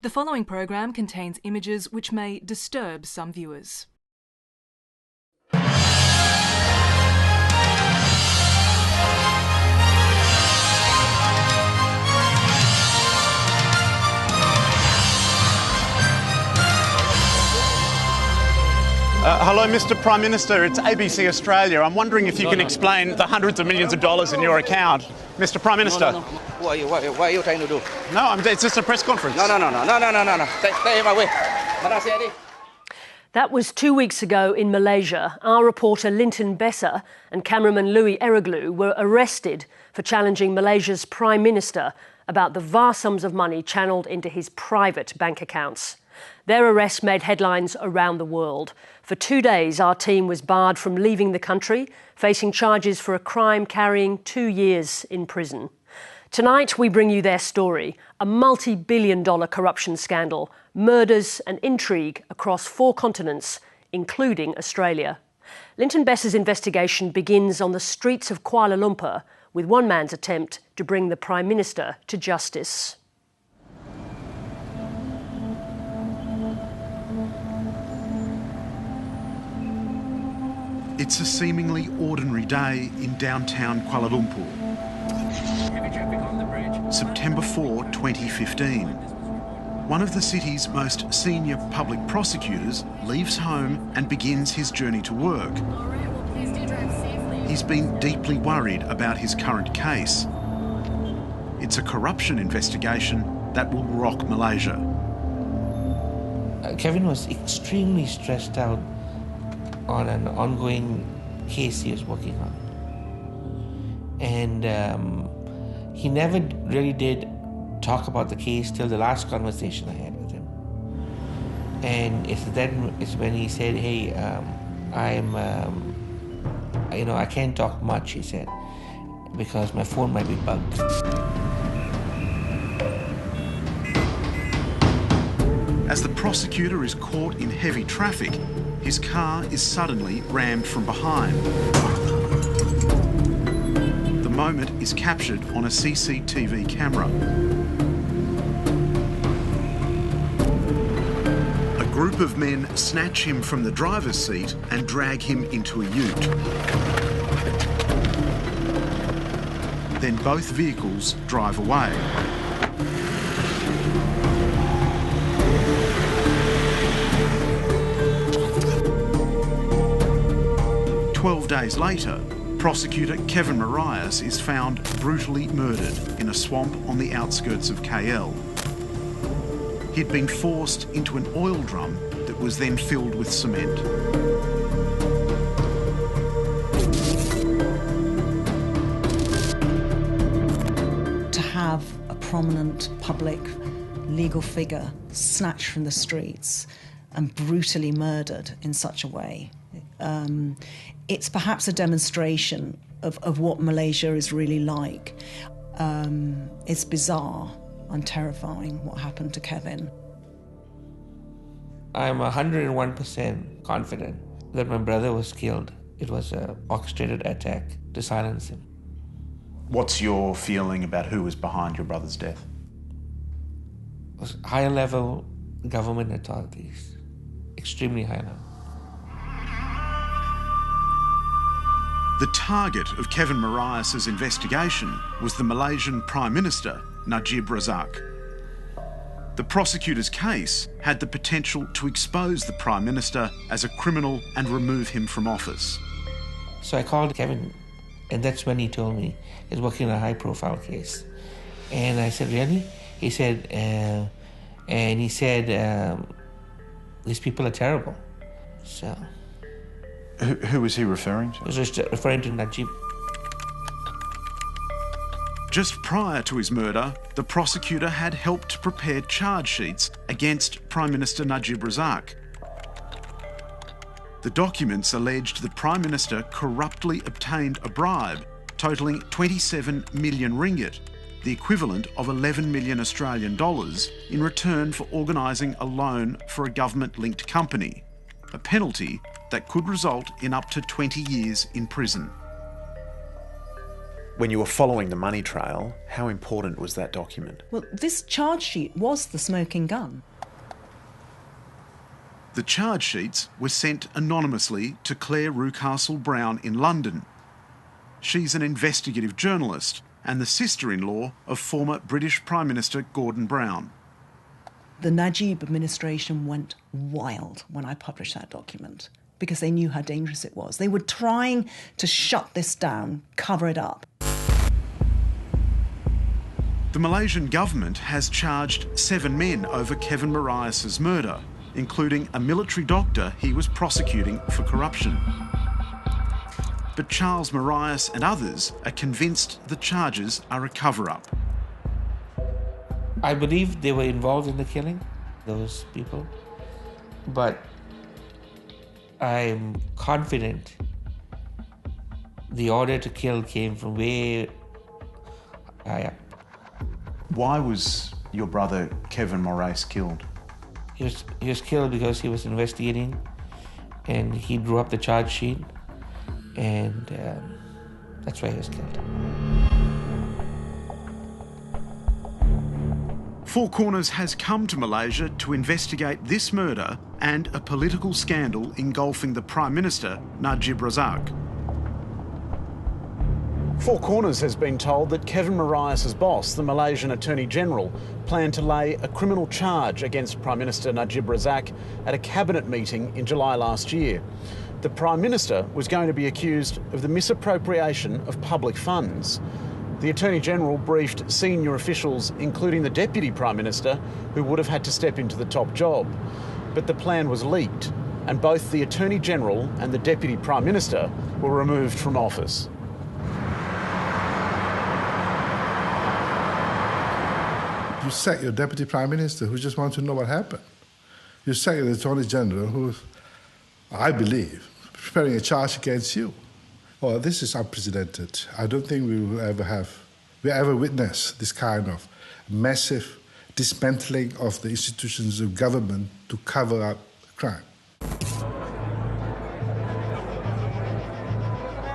The following program contains images which may disturb some viewers. Hello, Mr. Prime Minister. It's ABC Australia. I'm wondering if you can explain the hundreds of millions of dollars in your account. Mr. Prime Minister. No. What are you trying to do? No, it's just a press conference. No. Stay away. That was 2 weeks ago in Malaysia. Our reporter Linton Besser and cameraman Louis Eroglu were arrested for challenging Malaysia's Prime Minister about the vast sums of money channelled into his private bank accounts. Their arrest made headlines around the world. For 2 days, our team was barred from leaving the country, facing charges for a crime carrying 2 years in prison. Tonight, we bring you their story, a multi-billion-dollar corruption scandal, murders and intrigue across 4 continents, including Australia. Linton Besser's investigation begins on the streets of Kuala Lumpur with one man's attempt to bring the Prime Minister to justice. It's a seemingly ordinary day in downtown Kuala Lumpur. September 4, 2015. One of the city's most senior public prosecutors leaves home and begins his journey to work. He's been deeply worried about his current case. It's a corruption investigation that will rock Malaysia. Kevin was extremely stressed out on an ongoing case he was working on. And he never really did talk about the case till the last conversation I had with him. And it's when he said, hey, I can't talk much, he said, because my phone might be bugged. As the prosecutor is caught in heavy traffic, his car is suddenly rammed from behind. The moment is captured on a CCTV camera. A group of men snatch him from the driver's seat and drag him into a ute. Then both vehicles drive away. "12 days later, prosecutor Kevin Marias is found brutally murdered in a swamp on the outskirts of KL. He'd been forced into an oil drum that was then filled with cement. To have a prominent public legal figure snatched from the streets and brutally murdered in such a way, it's perhaps a demonstration of what Malaysia is really like. It's bizarre and terrifying what happened to Kevin. I'm 101% confident that my brother was killed. It was an orchestrated attack to silence him. What's your feeling about who was behind your brother's death? It was higher level government authorities, extremely high level. The target of Kevin Marias' investigation was the Malaysian Prime Minister, Najib Razak. The prosecutor's case had the potential to expose the Prime Minister as a criminal and remove him from office. So I called Kevin, and that's when he told me he's working on a high-profile case. And I said, really? He said, these people are terrible. So... Who was he referring to? He was just referring to Najib. Just prior to his murder, the prosecutor had helped prepare charge sheets against Prime Minister Najib Razak. The documents alleged the Prime Minister corruptly obtained a bribe totalling 27 million ringgit, the equivalent of 11 million Australian dollars, in return for organising a loan for a government-linked company, a penalty that could result in up to 20 years in prison. When you were following the money trail, how important was that document? Well, this charge sheet was the smoking gun. The charge sheets were sent anonymously to Claire Rucastle-Brown in London. She's an investigative journalist and the sister-in-law of former British Prime Minister Gordon Brown. The Najib administration went wild when I published that document because they knew how dangerous it was. They were trying to shut this down, cover it up. The Malaysian government has charged 7 men over Kevin Marias's murder, including a military doctor he was prosecuting for corruption. But Charles Marias and others are convinced the charges are a cover-up. I believe they were involved in the killing, those people, but I'm confident the order to kill came from way high up. Why was your brother Kevin Marias killed? He was killed because he was investigating and he drew up the charge sheet, and that's why he was killed. Four Corners has come to Malaysia to investigate this murder and a political scandal engulfing the Prime Minister, Najib Razak. Four Corners has been told that Kevin Marias's boss, the Malaysian Attorney General, planned to lay a criminal charge against Prime Minister Najib Razak at a cabinet meeting in July last year. The Prime Minister was going to be accused of the misappropriation of public funds. The Attorney General briefed senior officials, including the Deputy Prime Minister, who would have had to step into the top job. But the plan was leaked, and both the Attorney General and the Deputy Prime Minister were removed from office. You sack your Deputy Prime Minister who just wants to know what happened. You sack the Attorney General who, I believe, preparing a charge against you. Well, this is unprecedented. I don't think we ever witness this kind of massive dismantling of the institutions of government to cover up crime.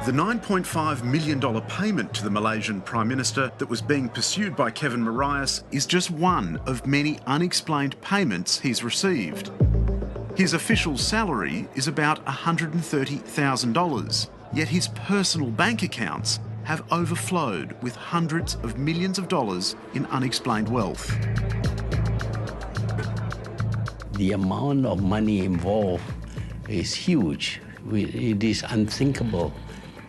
The $9.5 million payment to the Malaysian Prime Minister that was being pursued by Kevin Marias is just one of many unexplained payments he's received. His official salary is about $130,000, yet his personal bank accounts have overflowed with hundreds of millions of dollars in unexplained wealth. The amount of money involved is huge. It is unthinkable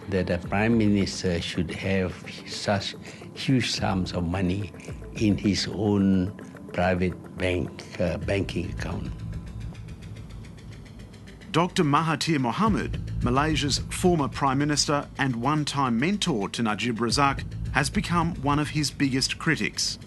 that a Prime Minister should have such huge sums of money in his own private banking account. Dr Mahathir Mohamad, Malaysia's former Prime Minister and one-time mentor to Najib Razak, has become one of his biggest critics.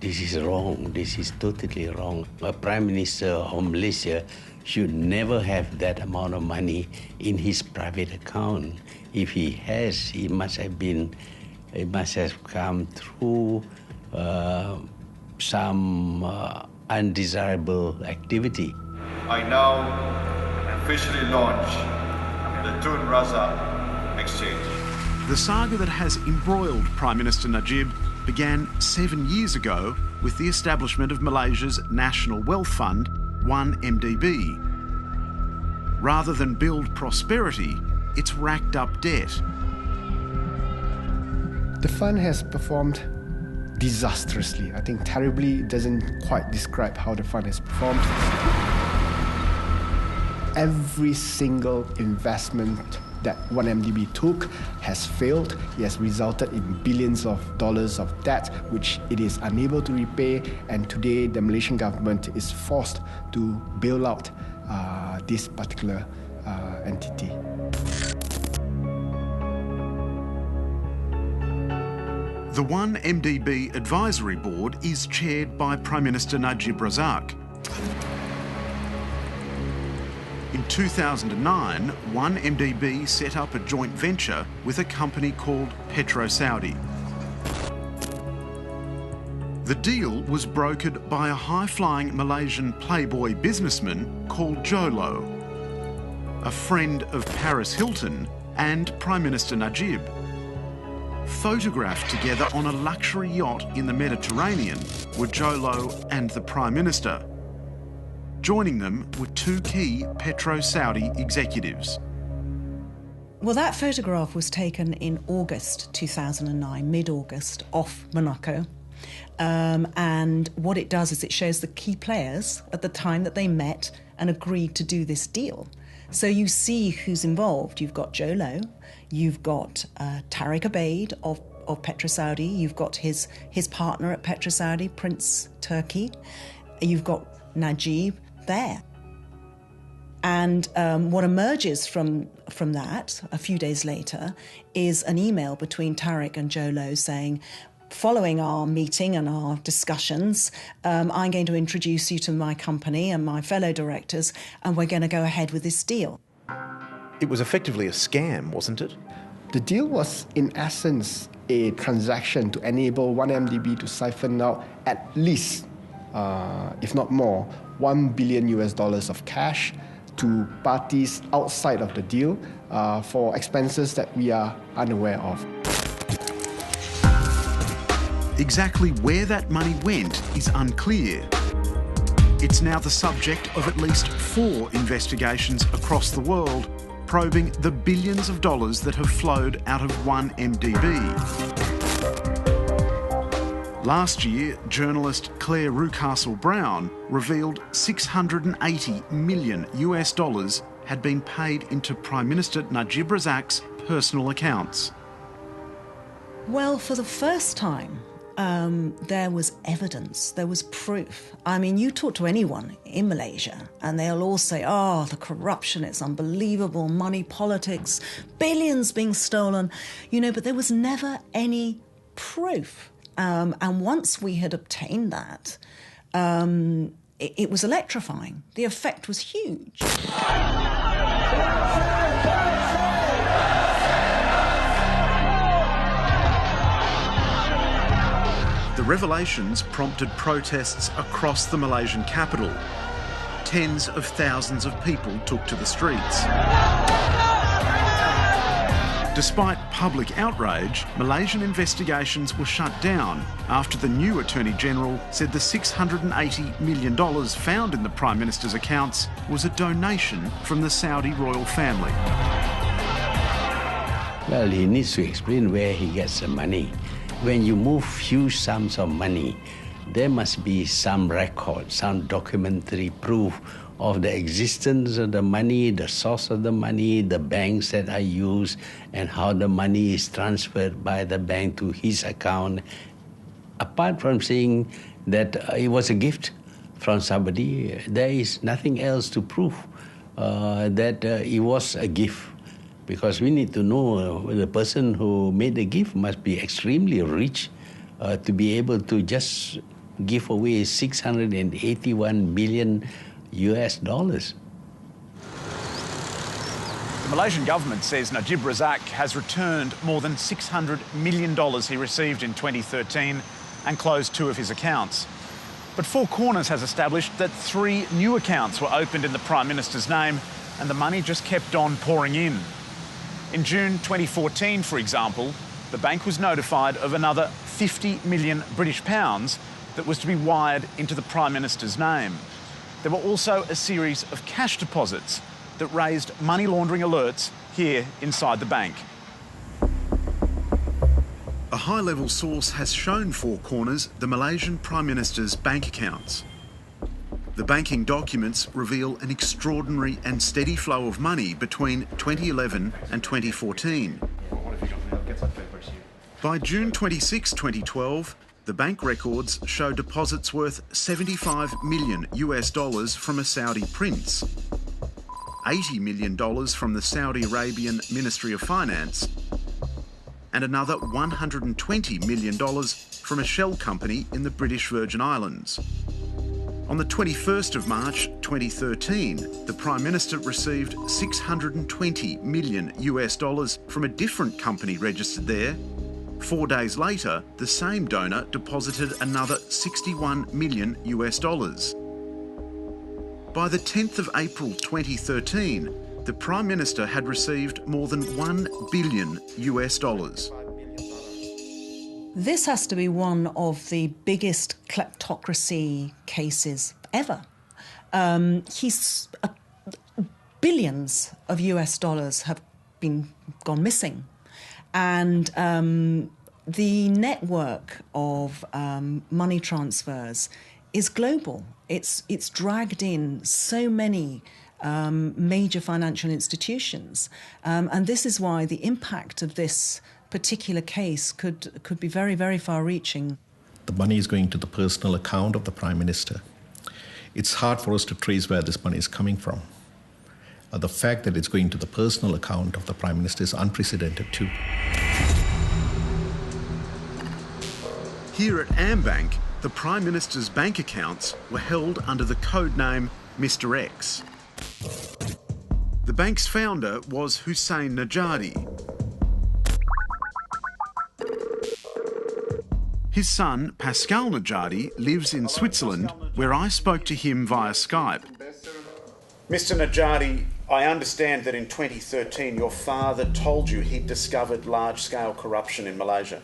This is wrong. This is totally wrong. A Prime Minister of Malaysia should never have that amount of money in his private account. If he has, it must have come through some undesirable activity. I now officially launch the Tun Razak exchange. The saga that has embroiled Prime Minister Najib began 7 years ago with the establishment of Malaysia's National Wealth Fund, 1MDB. Rather than build prosperity, it's racked up debt. The fund has performed disastrously. I think terribly doesn't quite describe how the fund has performed. Every single investment that 1MDB took has failed. It has resulted in billions of dollars of debt, which it is unable to repay. And today, the Malaysian government is forced to bail out this particular entity. The 1MDB Advisory Board is chaired by Prime Minister Najib Razak. In 2009, 1MDB set up a joint venture with a company called Petro Saudi. The deal was brokered by a high-flying Malaysian playboy businessman called Jolo, a friend of Paris Hilton and Prime Minister Najib. Photographed together on a luxury yacht in the Mediterranean were Jolo and the Prime Minister. Joining them were two key Petro-Saudi executives. Well, that photograph was taken in August 2009, mid-August, off Monaco. And what it does is it shows the key players at the time that they met and agreed to do this deal. So you see who's involved. You've got Jolo, you've got Tariq Abeid of Petro-Saudi, you've got his partner at Petro-Saudi, Prince Turki, you've got Najib there. And what emerges from that a few days later is an email between Tariq and Jolo saying, following our meeting and our discussions, I'm going to introduce you to my company and my fellow directors, and we're going to go ahead with this deal. It was effectively a scam, wasn't it? The deal was, in essence, a transaction to enable 1MDB to siphon out at least, if not more, $1 billion of cash to parties outside of the deal for expenses that we are unaware of. Exactly where that money went is unclear. It's now the subject of at least 4 investigations across the world, probing the billions of dollars that have flowed out of 1MDB. Last year, journalist Claire Rucastle-Brown revealed $680 million had been paid into Prime Minister Najib Razak's personal accounts. Well, for the first time, there was evidence, there was proof. I mean, you talk to anyone in Malaysia and they'll all say, oh, the corruption, it's unbelievable, money politics, billions being stolen, but there was never any proof. And once we had obtained that, it was electrifying. The effect was huge. The revelations prompted protests across the Malaysian capital. Tens of thousands of people took to the streets. Despite public outrage, Malaysian investigations were shut down after the new Attorney General said the $680 million found in the Prime Minister's accounts was a donation from the Saudi royal family. Well, he needs to explain where he gets the money. When you move huge sums of money, there must be some record, some documentary proof of the existence of the money, the source of the money, the banks that are used, and how the money is transferred by the bank to his account. Apart from saying that it was a gift from somebody, there is nothing else to prove that it was a gift. Because we need to know the person who made the gift must be extremely rich to be able to just give away $681 million. The Malaysian government says Najib Razak has returned more than $600 million he received in 2013 and closed 2 of his accounts. But Four Corners has established that 3 new accounts were opened in the Prime Minister's name and the money just kept on pouring in. In June 2014, for example, the bank was notified of another 50 million British pounds that was to be wired into the Prime Minister's name. There were also a series of cash deposits that raised money laundering alerts here inside the bank. A high-level source has shown Four Corners the Malaysian Prime Minister's bank accounts. The banking documents reveal an extraordinary and steady flow of money between 2011 and 2014. By June 26, 2012, the bank records show deposits worth $75 million from a Saudi prince, $80 million from the Saudi Arabian Ministry of Finance, and another $120 million from a shell company in the British Virgin Islands. On the 21st of March 2013, the Prime Minister received $620 million from a different company registered there. 4 days later, the same donor deposited another $61 million. By the 10th of April 2013, the Prime Minister had received more than $1 billion. This has to be one of the biggest kleptocracy cases ever. Billions of US dollars have gone missing. And the network of money transfers is global. It's dragged in so many major financial institutions. And this is why the impact of this particular case could be very, very far-reaching. The money is going to the personal account of the Prime Minister. It's hard for us to trace where this money is coming from. The fact that it's going to the personal account of the Prime Minister is unprecedented too. Here at AmBank, the Prime Minister's bank accounts were held under the code name Mr X. The bank's founder was Hussein Najadi. His son, Pascal Najadi, lives in Switzerland, where I spoke to him via Skype. Mr Najadi, I understand that in 2013 your father told you he'd discovered large-scale corruption in Malaysia.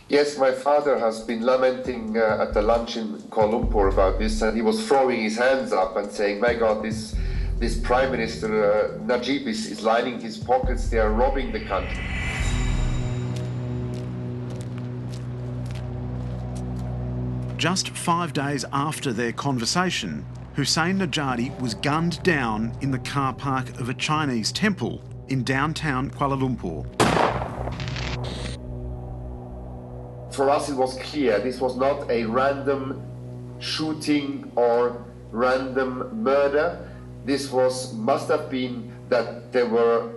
Yes, my father has been lamenting at the lunch in Kuala Lumpur about this, and he was throwing his hands up and saying, my God, this Prime Minister Najib is lining his pockets, they are robbing the country. Just 5 days after their conversation, Hussein Najadi was gunned down in the car park of a Chinese temple in downtown Kuala Lumpur. For us it was clear this was not a random shooting or random murder. This must have been that there were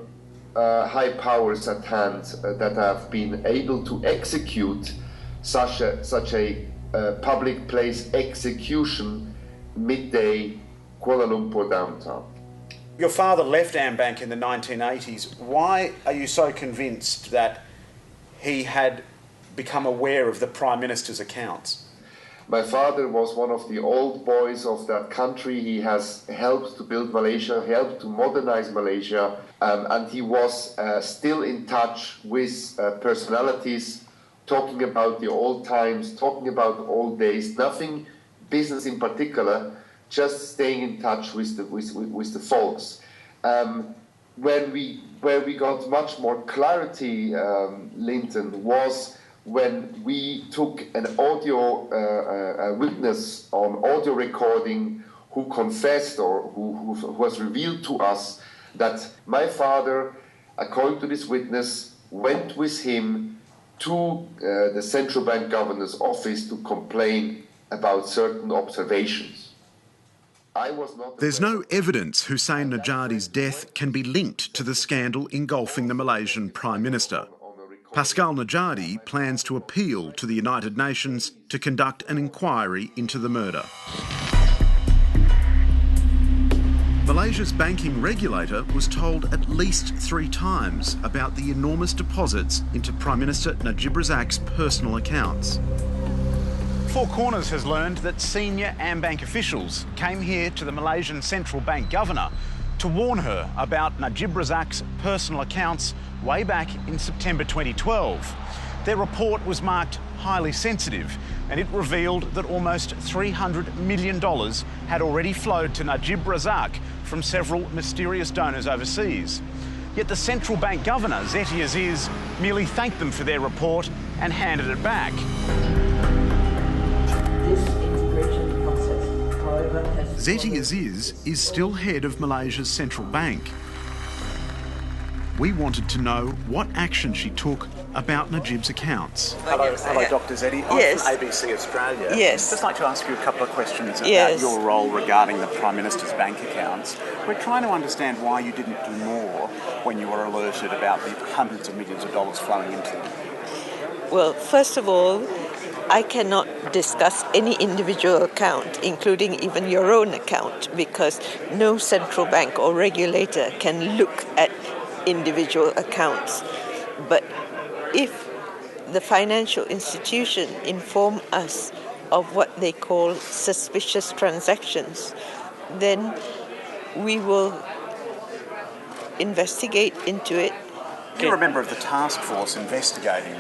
high powers at hand that have been able to execute such a public place execution midday Kuala Lumpur downtown. Your father left AmBank in the 1980s. Why are you so convinced that he had become aware of the Prime Minister's accounts? My father was one of the old boys of that country. He has helped to build Malaysia, helped to modernize Malaysia, and he was still in touch with personalities, talking about the old times, talking about the old days, nothing business in particular, just staying in touch with the folks. Where we got much more clarity, Linton, was when we took an audio witness on audio recording who confessed or who was revealed to us that my father, according to this witness, went with him to the central bank governor's office to complain about certain observations. There's no evidence Hussein Najadi's death can be linked to the scandal engulfing the Malaysian Prime Minister. Pascal Najadi plans to appeal to the United Nations to conduct an inquiry into the murder. Malaysia's banking regulator was told at least 3 times about the enormous deposits into Prime Minister Najib Razak's personal accounts. Four Corners has learned that senior AmBank officials came here to the Malaysian Central Bank Governor to warn her about Najib Razak's personal accounts way back in September 2012. Their report was marked highly sensitive, and it revealed that almost $300 million had already flowed to Najib Razak from several mysterious donors overseas. Yet the central bank governor, Zeti Aziz, merely thanked them for their report and handed it back. Zeti Aziz is still head of Malaysia's central bank. We wanted to know what action she took about Najib's accounts. Hello, Dr. Zeti. I'm from ABC Australia. Yes. I'd just like to ask you a couple of questions about your role regarding the Prime Minister's bank accounts. We're trying to understand why you didn't do more when you were alerted about the hundreds of millions of dollars flowing into them. Well, first of all, I cannot discuss any individual account, including even your own account, because no central bank or regulator can look at individual accounts. But if the financial institution inform us of what they call suspicious transactions, then we will investigate into it. You're a member of the task force investigating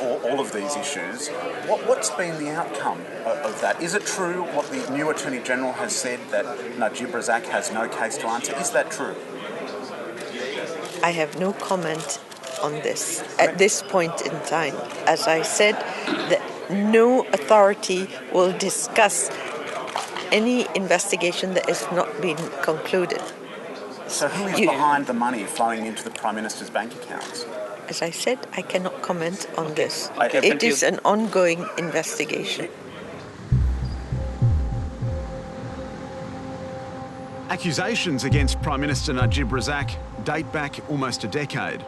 all of these issues. What's been the outcome of that? Is it true what the new Attorney General has said, that Najib Razak has no case to answer? Is that true? I have no comment on this at this point in time. As I said, that no authority will discuss any investigation that has not been concluded. So who is behind the money flowing into the Prime Minister's bank accounts? As I said, I cannot comment on this. Okay, it is an ongoing investigation. Accusations against Prime Minister Najib Razak date back almost a decade.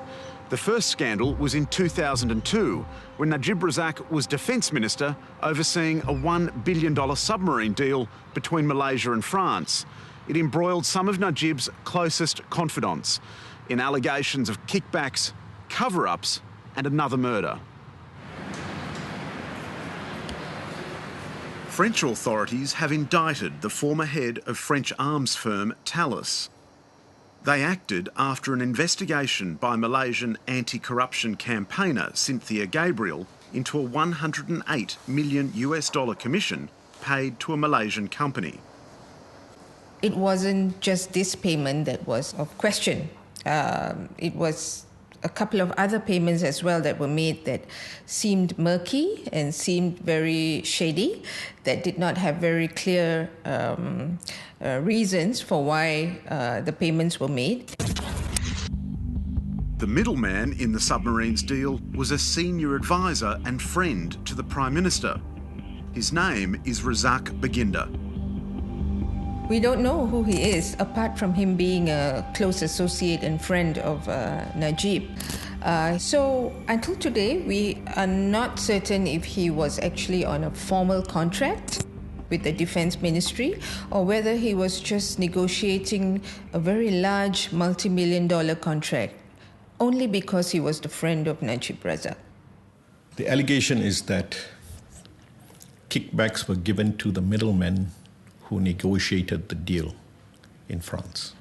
The first scandal was in 2002, when Najib Razak was Defence Minister overseeing a $1 billion submarine deal between Malaysia and France. It embroiled some of Najib's closest confidants in allegations of kickbacks, cover-ups and another murder. French authorities have indicted the former head of French arms firm Thales. They acted after an investigation by Malaysian anti-corruption campaigner Cynthia Gabriel into a $108 million commission paid to a Malaysian company. It wasn't just this payment that was of question. It was a couple of other payments as well that were made that seemed murky and seemed very shady, that did not have very clear reasons for why the payments were made. The middleman in the submarines deal was a senior advisor and friend to the Prime Minister. His name is Razak Baginda. We don't know who he is, apart from him being a close associate and friend of Najib. So until today, we are not certain if he was actually on a formal contract with the Defence Ministry or whether he was just negotiating a very large multi-million-dollar contract only because he was the friend of Najib Razak. The allegation is that kickbacks were given to the middlemen who negotiated the deal in France.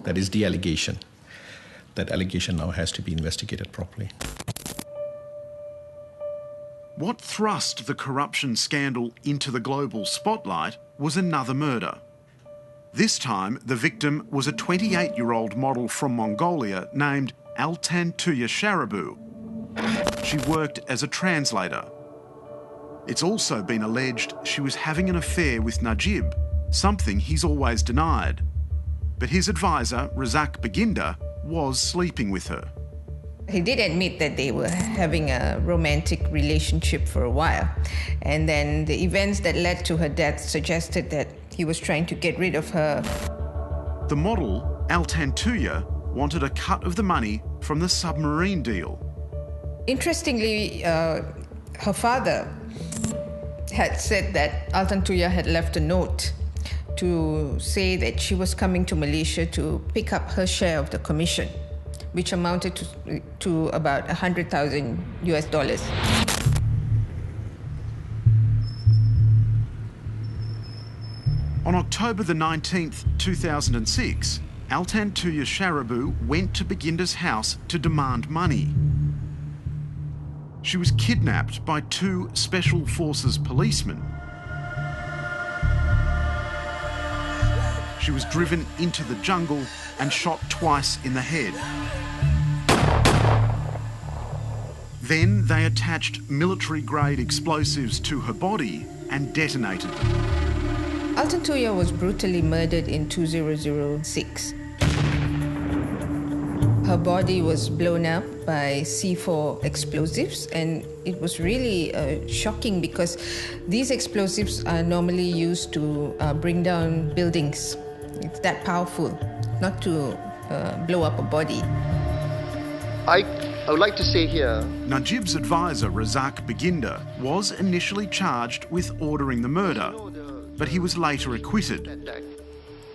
That is the allegation. That allegation now has to be investigated properly. What thrust the corruption scandal into the global spotlight was another murder. This time, the victim was a 28-year-old model from Mongolia named Altan Tuya Sharabu. She worked as a translator. It's also been alleged she was having an affair with Najib, something he's always denied. But his advisor, Razak Baginda, was sleeping with her. He did admit that they were having a romantic relationship for a while. And then the events that led to her death suggested that he was trying to get rid of her. The model, Altan Tuya, wanted a cut of the money from the submarine deal. Interestingly, her father had said that Altan Tuya had left a note to say that she was coming to Malaysia to pick up her share of the commission, which amounted to about $100,000. On October the 19th, 2006, Altan Tuya Sharabu went to Baginda's house to demand money. She was kidnapped by 2 Special Forces policemen. She was driven into the jungle and shot twice in the head. Then they attached military-grade explosives to her body and detonated them. Altan Tuya was brutally murdered in 2006. Her body was blown up by C4 explosives, and it was really shocking because these explosives are normally used to bring down buildings. It's that powerful, not to blow up a body. I would like to say here, Najib's advisor, Razak Baginda, was initially charged with ordering the murder, but he was later acquitted.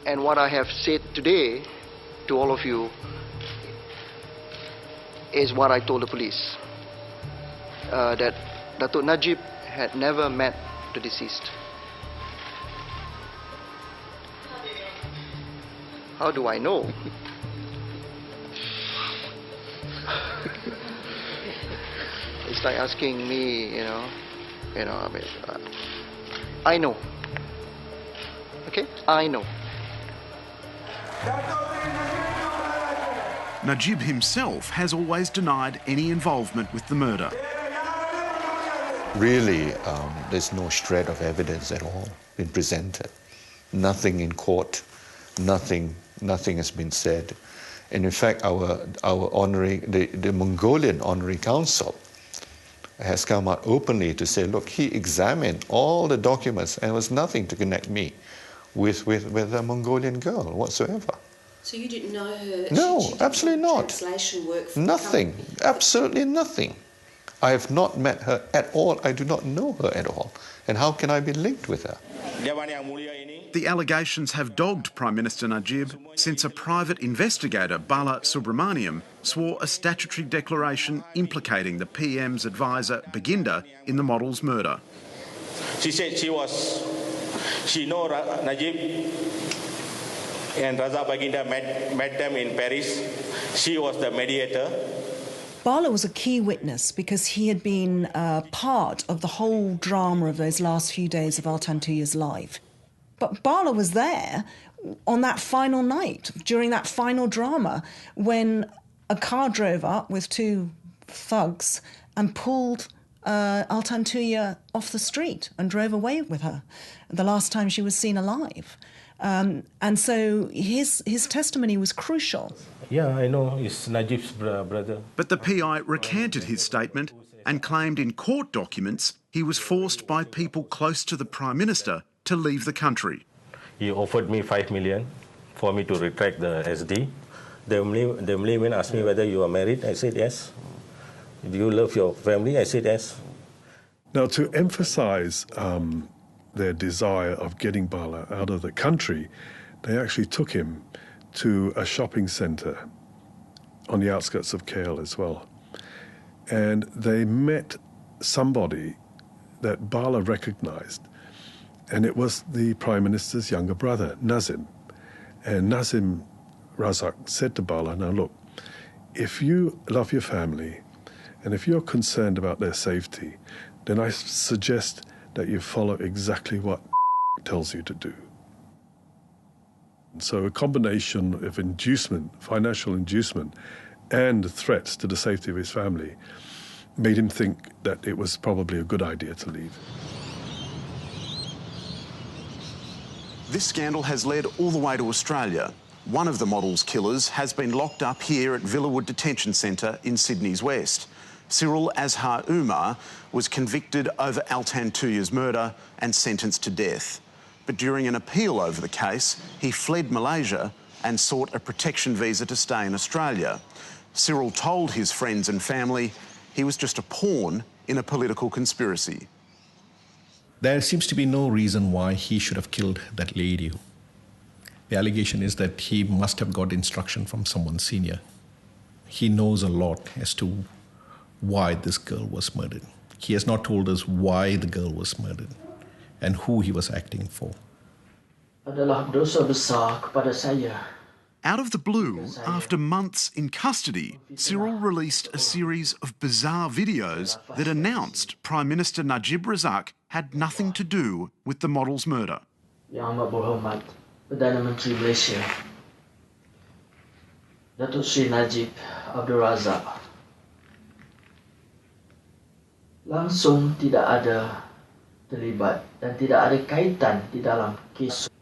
And what I have said today to all of you is what I told the police, that Datuk Najib had never met the deceased. How do I know? It's like asking me, I mean, I know. Okay, I know. Najib himself has always denied any involvement with the murder. Really, there's no shred of evidence at all been presented. Nothing in court, nothing has been said. And in fact, the Mongolian Honorary Council has come out openly to say, look, he examined all the documents and there was nothing to connect me with a Mongolian girl whatsoever. So you didn't know her? No, absolutely not. Translation work for nothing, absolutely nothing. I have not met her at all. I do not know her at all. And how can I be linked with her? The allegations have dogged Prime Minister Najib since a private investigator, Bala Subramaniam, swore a statutory declaration implicating the PM's advisor, Baginda, in the model's murder. She said she know Najib and Raza Baginda met them in Paris. She was the mediator. Bala was a key witness because he had been part of the whole drama of those last few days of Altan Tuya's life. But Bala was there on that final night, during that final drama, when a car drove up with two thugs and pulled Altan Tuya off the street and drove away with her, the last time she was seen alive. And so his testimony was crucial. Yeah, I know. It's Najib's brother. But the PI recanted his statement and claimed in court documents he was forced by people close to the Prime Minister to leave the country. He offered me 5 million for me to retract the SD. The Malayman asked me whether you are married. I said yes. Do you love your family? I said yes. Now, to emphasise their desire of getting Bala out of the country, they actually took him to a shopping centre on the outskirts of KL as well. And they met somebody that Bala recognised, and it was the Prime Minister's younger brother, Nazim. And Nazim Razak said to Bala, now look, if you love your family and if you're concerned about their safety, then I suggest that you follow exactly what tells you to do. So a combination of inducement, financial inducement, and threats to the safety of his family made him think that it was probably a good idea to leave. This scandal has led all the way to Australia. One of the model's killers has been locked up here at Villawood Detention Centre in Sydney's West. Cyril Azhar Umar was convicted over Altan Tuya's murder and sentenced to death. But during an appeal over the case, he fled Malaysia and sought a protection visa to stay in Australia. Cyril told his friends and family he was just a pawn in a political conspiracy. There seems to be no reason why he should have killed that lady. The allegation is that he must have got instruction from someone senior. He knows a lot as to why this girl was murdered. He has not told us why the girl was murdered and who he was acting for. Adalah dosa besar kepada saya. Out of the blue, after months in custody, Cyril released a series of bizarre videos that announced Prime Minister Najib Razak had nothing to do with the model's murder. Yang Amat Berhormat Perdana Menteri Malaysia, Datuk Sri Najib Abdul Razak, langsung tidak ada terlibat dan tidak ada kaitan di dalam kes.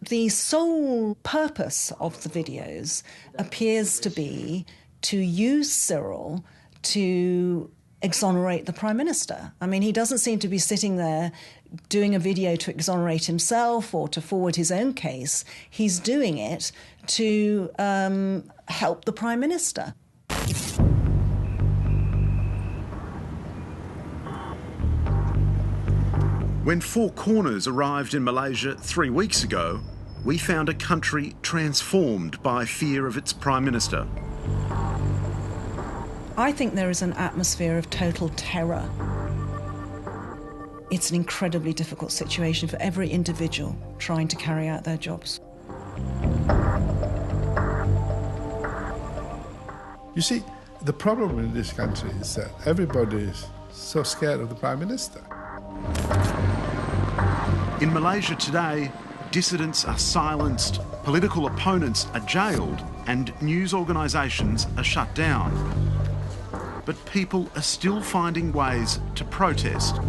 The sole purpose of the videos appears to be to use Cyril to exonerate the Prime Minister. I mean, he doesn't seem to be sitting there doing a video to exonerate himself or to forward his own case. He's doing it to help the Prime Minister. When Four Corners arrived in Malaysia 3 weeks ago, we found a country transformed by fear of its Prime Minister. I think there is an atmosphere of total terror. It's an incredibly difficult situation for every individual trying to carry out their jobs. You see, The problem in this country is that everybody is so scared of the Prime Minister. In Malaysia today, dissidents are silenced, political opponents are jailed, and news organisations are shut down. But people are still finding ways to protest.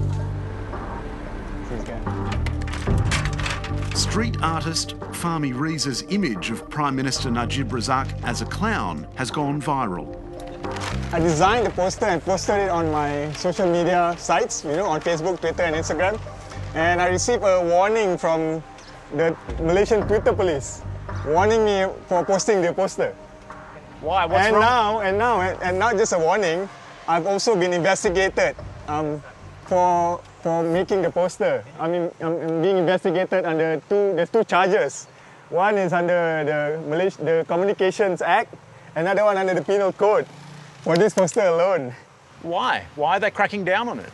Street artist Fahmi Riza's image of Prime Minister Najib Razak as a clown has gone viral. I designed the poster and posted it on my social media sites, on Facebook, Twitter and Instagram. And I received a warning from the Malaysian Twitter police, warning me for posting the poster. Why? What's wrong? And not just a warning, I've also been investigated for making the poster. I'm being investigated under there's two charges. One is under the Communications Act, another one under the Penal Code for this poster alone. Why? Why are they cracking down on it?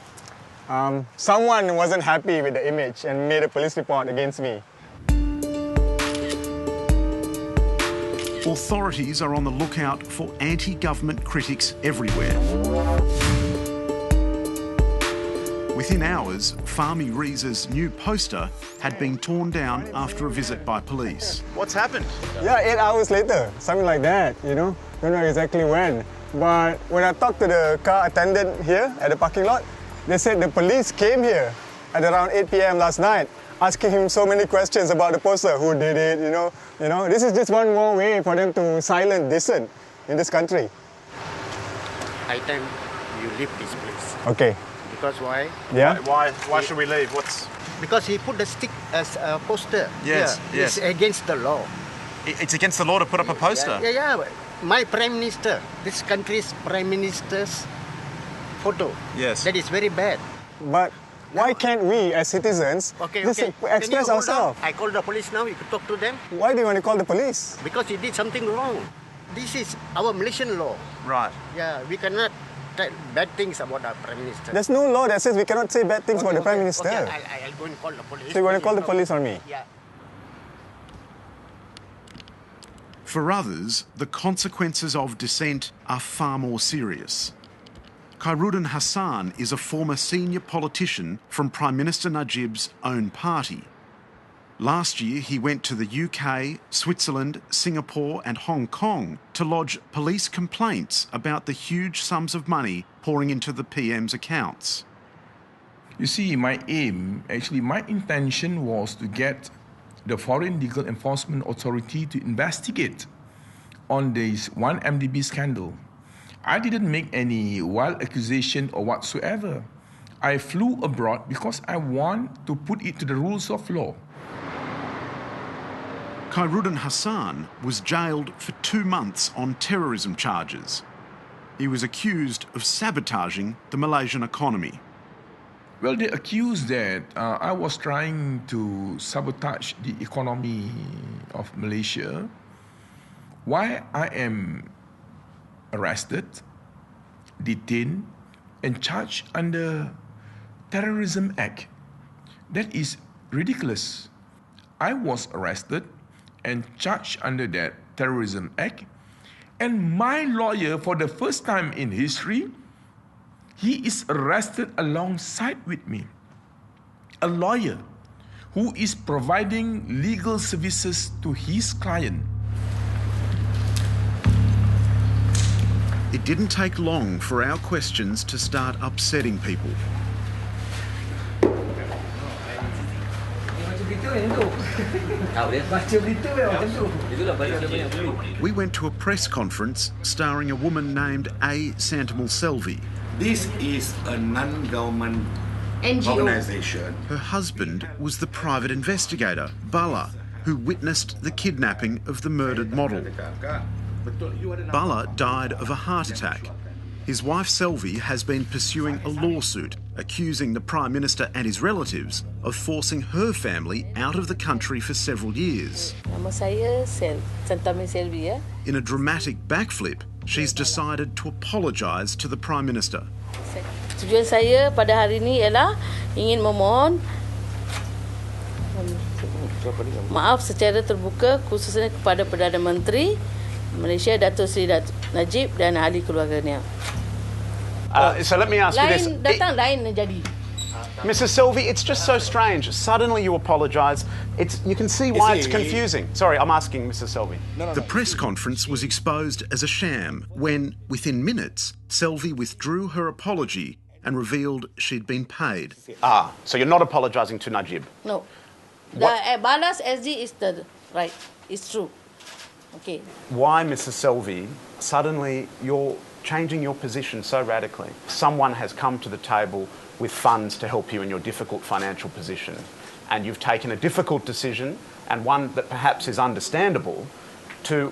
Someone wasn't happy with the image and made a police report against me. Authorities are on the lookout for anti-government critics everywhere. Within hours, Fahmi Riza's new poster had been torn down after a visit by police. What's happened? Yeah, 8 hours later, something like that, Don't know exactly when. But when I talked to the car attendant here at the parking lot, they said the police came here at around 8 p.m. last night, asking him so many questions about the poster, who did it, This is just one more way for them to silence dissent in this country. High time you leave this place. Okay. Because why? Yeah. Why should we leave? Because he put the stick as a poster. Yes. Here. It's against the law. It's against the law to put up a poster. Yeah. My Prime Minister, this country's Prime Minister's photo. Yes. That is very bad. But why can't we, as citizens, just express ourselves? I call the police now. You can talk to them. Why do you want to call the police? Because he did something wrong. This is our Malaysian law. Right. Yeah, we cannot say bad things about our Prime Minister. There's no law that says we cannot say bad things about the Prime Minister. Okay, I'll go and call the police. So you want to call the police on me? Yeah. For others, the consequences of dissent are far more serious. Khairuddin Hassan is a former senior politician from Prime Minister Najib's own party. Last year, he went to the UK, Switzerland, Singapore and Hong Kong to lodge police complaints about the huge sums of money pouring into the PM's accounts. You see, my intention was to get the Foreign Legal Enforcement Authority to investigate on this 1MDB scandal. I didn't make any wild accusation or whatsoever. I flew abroad because I want to put it to the rules of law. Khairuddin Hassan was jailed for 2 months on terrorism charges. He was accused of sabotaging the Malaysian economy. Well, they accused that I was trying to sabotage the economy of Malaysia. Why I am arrested, detained, and charged under Terrorism Act. That is ridiculous. I was arrested and charged under that Terrorism Act, and my lawyer, for the first time in history, he is arrested alongside with me. A lawyer who is providing legal services to his client. It didn't take long for our questions to start upsetting people. We went to a press conference starring a woman named A. Santamal Selvi. This is a non-government organization. Her husband was the private investigator, Bala, who witnessed the kidnapping of the murdered model. Bala died of a heart attack. His wife Selvi has been pursuing a lawsuit accusing the Prime Minister and his relatives of forcing her family out of the country for several years. Nama saya Santamal Selvi, ya. In a dramatic backflip, she's decided to apologise to the Prime Minister. Tujuan saya pada hari ini ialah ingin memohon maaf secara terbuka khususnya kepada Perdana Menteri Malaysia Datuk Seri Najib dan ahli keluarganya. So let me ask you this. Lain datang, lain jadi. Mrs. Selvey, it's just so strange. Suddenly you apologise. You can see why it's confusing. Sorry, I'm asking Mrs. Selvey. The press conference was exposed as a sham when, within minutes, Selvey withdrew her apology and revealed she'd been paid. So you're not apologising to Najib? No. The Balas SD is the right. It's true. Okay. Why, Mrs. Selvey, suddenly you're changing your position so radically? Someone has come to the table with funds to help you in your difficult financial position, and you've taken a difficult decision, and one that perhaps is understandable, to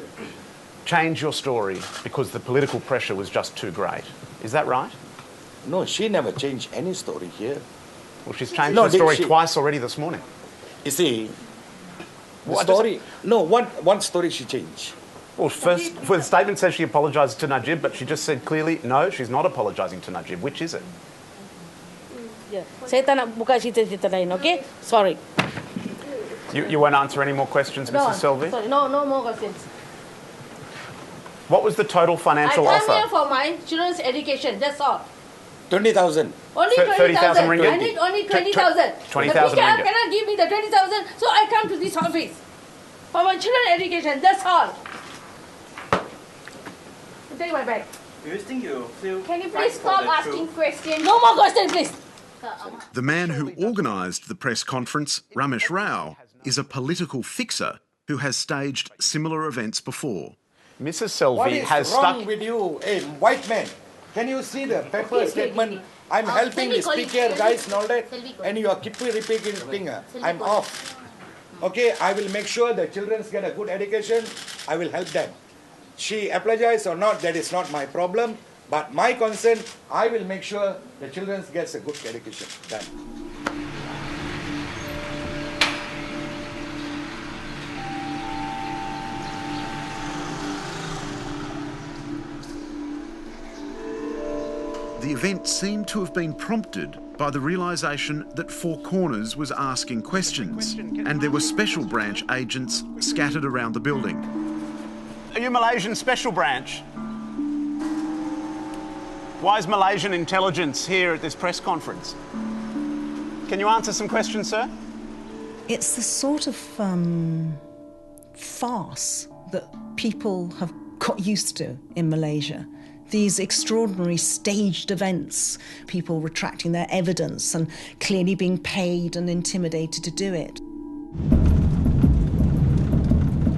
change your story because the political pressure was just too great. Is that right? No, she never changed any story here. Well, she's changed her story twice already this morning. You see, one story she changed. Well, first, the statement says she apologised to Najib, but she just said clearly, no, she's not apologising to Najib. Which is it? Saya tak nak buka cerita-cerita lain, okay? Sorry. You won't answer any more questions, Mrs. Selvey? Sorry, no more questions. What was the total financial offer? I come here for my children's education, that's all. 20,000. Only 30,000 ringgit. I need only 20,000. 20,000 The PKF ringgit. cannot give me the 20,000, so I come to this office for my children's education, that's all. Take my bag. Do you think you feel... Can you please stop asking questions? No more questions, please. The man who organised the press conference, Ramesh Rao, is a political fixer who has staged similar events before. Mrs. Selvey What is has wrong stuck... with you, hey, white man? Can you see the paper statement? I'm helping the speaker guys and all that, and you are keep repeating, I'm off. Okay, I will make sure the children get a good education. I will help them. She apologized or not, that is not my problem. But my concern, I will make sure the children gets a good education. Done. The event seemed to have been prompted by the realisation that Four Corners was asking questions, and there were special branch agents scattered around the building. Are you Malaysian Special Branch? Why is Malaysian intelligence here at this press conference? Can you answer some questions, sir? It's the sort of farce that people have got used to in Malaysia. These extraordinary staged events, people retracting their evidence and clearly being paid and intimidated to do it.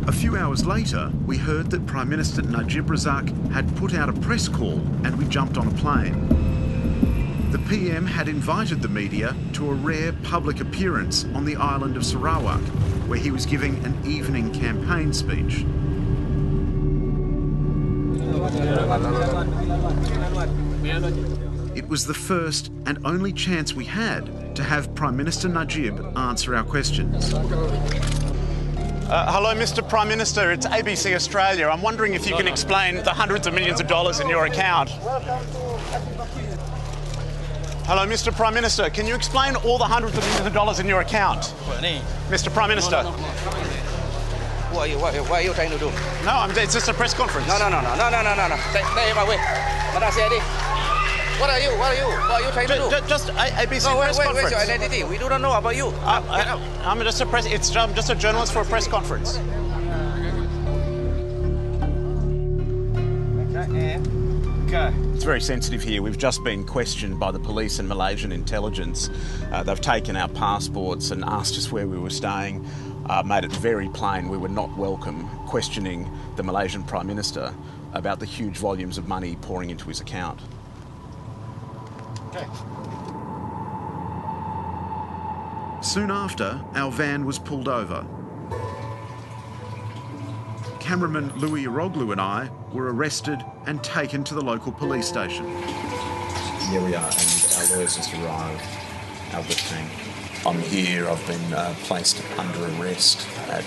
A few hours later, we heard that Prime Minister Najib Razak had put out a press call and we jumped on a plane. The PM had invited the media to a rare public appearance on the island of Sarawak, where he was giving an evening campaign speech. It was the first and only chance we had to have Prime Minister Najib answer our questions. Hello, Mr. Prime Minister. It's ABC Australia. I'm wondering if you can explain the hundreds of millions of dollars in your account. Hello, Mr. Prime Minister. Can you explain all the hundreds of millions of dollars in your account? Mr. Prime Minister. What are you trying to do? No, it's just a press conference. No. Stay away. What are you trying to do? Just ABC press conference. Where's your identity? We do not know about you. I'm just a journalist for a press conference. It's very sensitive here. We've just been questioned by the police and Malaysian intelligence. They've taken our passports and asked us where we were staying, made it very plain we were not welcome questioning the Malaysian Prime Minister about the huge volumes of money pouring into his account. Okay. Soon after, our van was pulled over. Cameraman Louis Iroglu and I were arrested and taken to the local police station. Here we are, and our lawyers just arrived, Albert team. I'm here, I've been placed under arrest at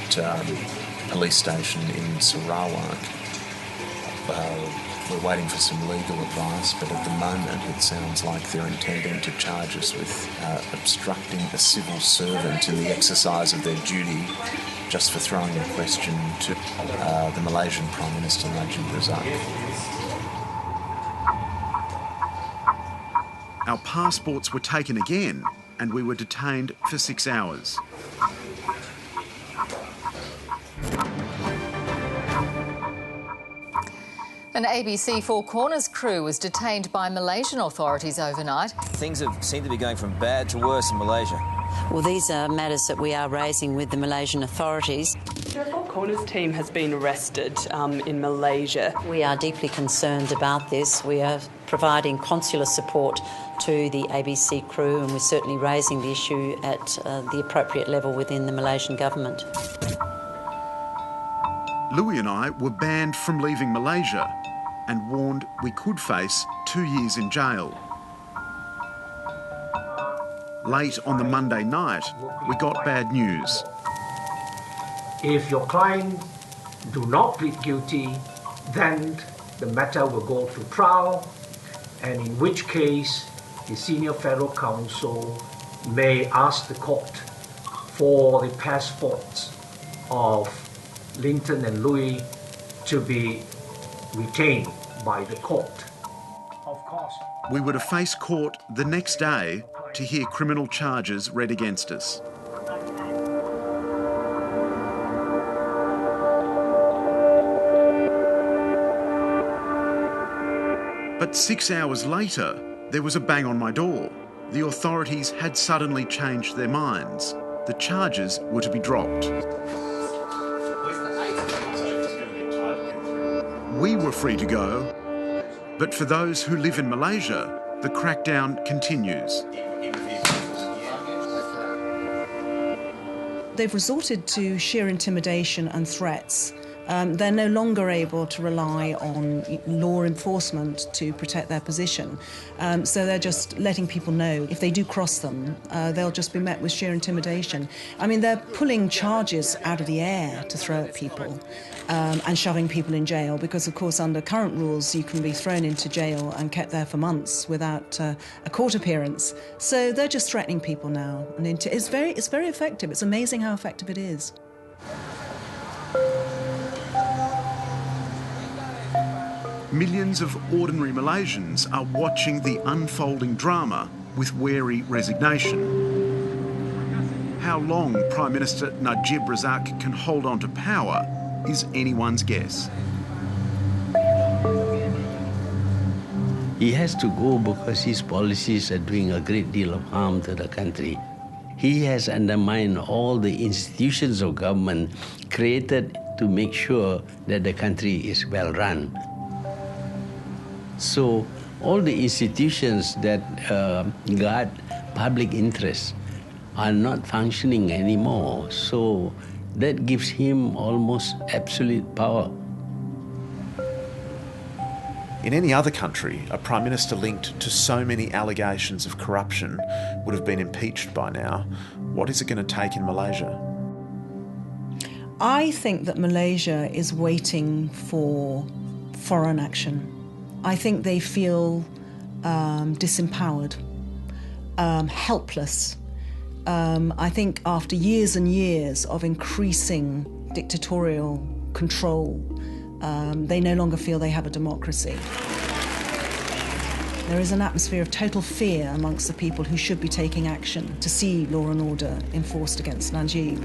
police station in Sarawak. We're waiting for some legal advice, but at the moment it sounds like they're intending to charge us with obstructing a civil servant in the exercise of their duty just for throwing a question to the Malaysian Prime Minister Najib Razak. Our passports were taken again and we were detained for 6 hours. An ABC Four Corners crew was detained by Malaysian authorities overnight. Things seem to be going from bad to worse in Malaysia. Well, these are matters that we are raising with the Malaysian authorities. The Four Corners team has been arrested in Malaysia. We are deeply concerned about this. We are providing consular support to the ABC crew, and we're certainly raising the issue at the appropriate level within the Malaysian government. Louis and I were banned from leaving Malaysia and warned we could face 2 years in jail. Late on the Monday night, we got bad news. If your client do not plead guilty, then the matter will go to trial, and in which case the Senior Federal Counsel may ask the court for the passports of Linton and Louis to be retained by the court. Of course. We were to face court the next day to hear criminal charges read against us. But 6 hours later, there was a bang on my door. The authorities had suddenly changed their minds. The charges were to be dropped. We were free to go, but for those who live in Malaysia, the crackdown continues. They've resorted to sheer intimidation and threats. They're no longer able to rely on law enforcement to protect their position. So they're just letting people know if they do cross them, they'll just be met with sheer intimidation. I mean, they're pulling charges out of the air to throw at people and shoving people in jail because, of course, under current rules, you can be thrown into jail and kept there for months without a court appearance. So they're just threatening people now. And it's very effective. It's amazing how effective it is. Millions of ordinary Malaysians are watching the unfolding drama with wary resignation. How long Prime Minister Najib Razak can hold on to power is anyone's guess. He has to go because his policies are doing a great deal of harm to the country. He has undermined all the institutions of government created to make sure that the country is well run. So all the institutions that guard public interest are not functioning anymore. So that gives him almost absolute power. In any other country, a Prime Minister linked to so many allegations of corruption would have been impeached by now. What is it going to take in Malaysia? I think that Malaysia is waiting for foreign action. I think they feel disempowered, helpless. I think after years and years of increasing dictatorial control, they no longer feel they have a democracy. There is an atmosphere of total fear amongst the people who should be taking action to see law and order enforced against Najib.